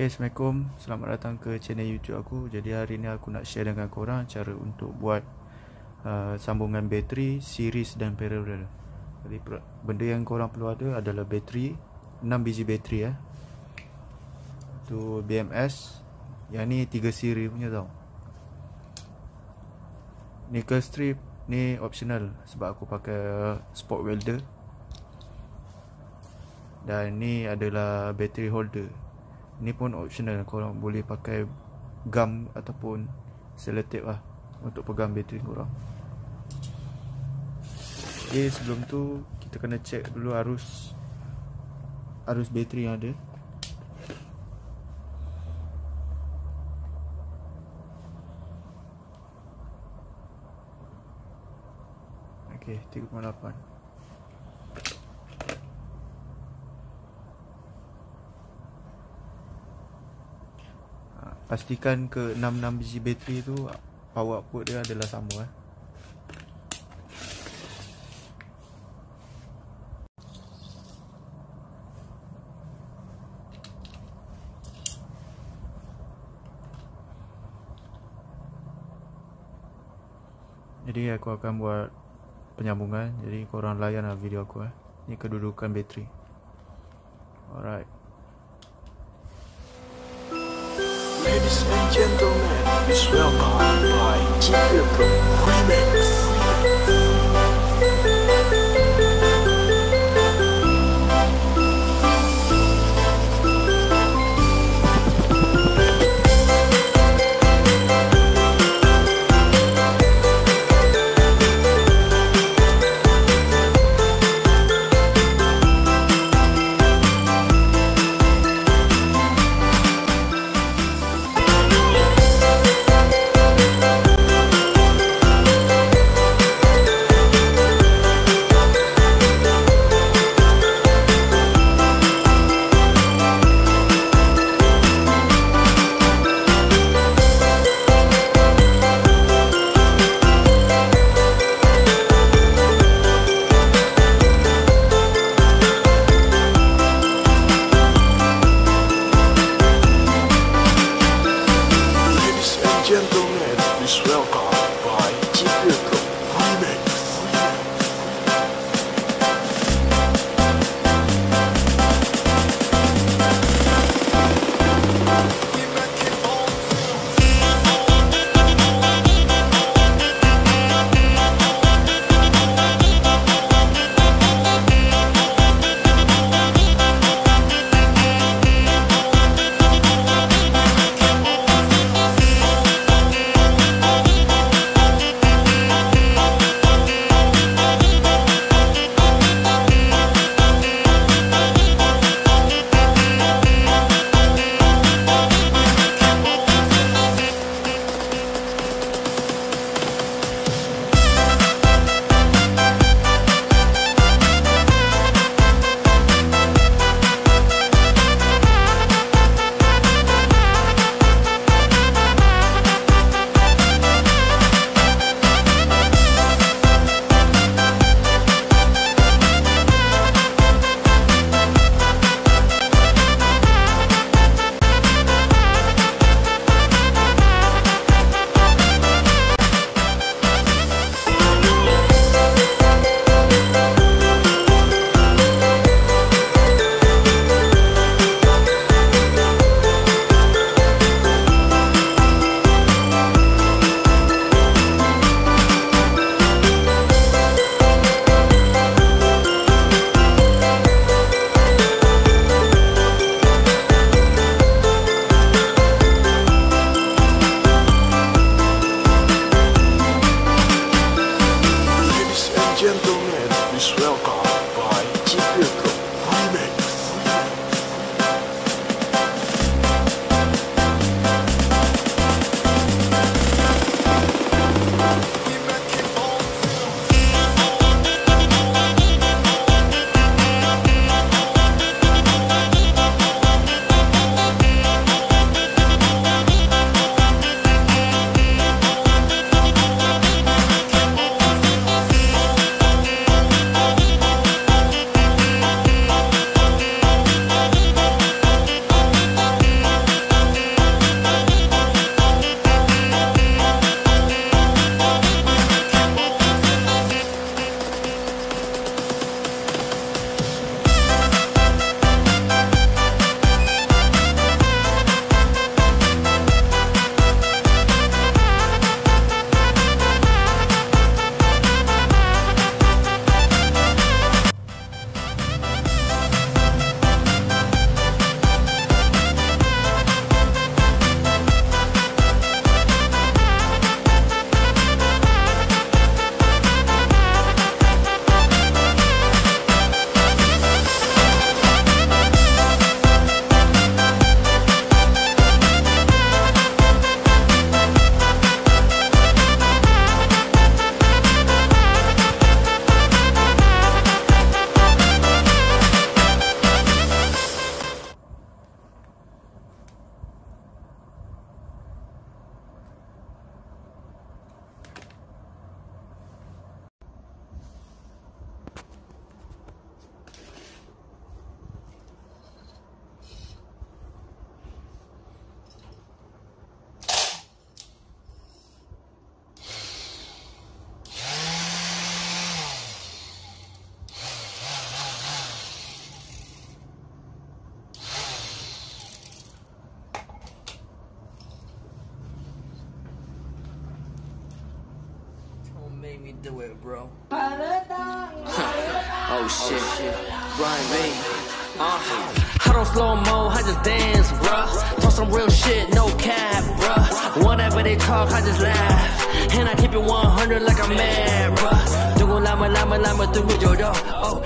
Okay, Assalamualaikum. Selamat datang ke channel YouTube aku. Jadi hari ni aku nak share dengan korang cara untuk buat sambungan bateri, series dan parallel. Jadi benda yang korang perlu ada adalah bateri, 6 biji bateri tu BMS. Yang ni 3 siri punya tau. Nickel strip ni optional sebab aku pakai spot welder. Dan ni adalah battery holder. Ni pun optional, korang boleh pakai gum ataupun selotip lah untuk pegang bateri korang. Okay, sebelum tu kita kena check dulu arus bateri yang ada. Okay, 3.8. Pastikan ke 6 biji bateri tu power output dia adalah sama Jadi aku akan buat penyambungan. Jadi korang layanlah video aku Ni kedudukan bateri. Alright. Ladies and gentlemen, please welcome by Lithium Remix. me do it, bro. Oh shit, Brian B. I don't slow mo, I just dance, bruh. Talk some real shit, no cap, bruh. Whatever they talk, I just laugh. And I keep it 100 like I'm mad, bruh. Do lama, do it, yo, yo. Oh,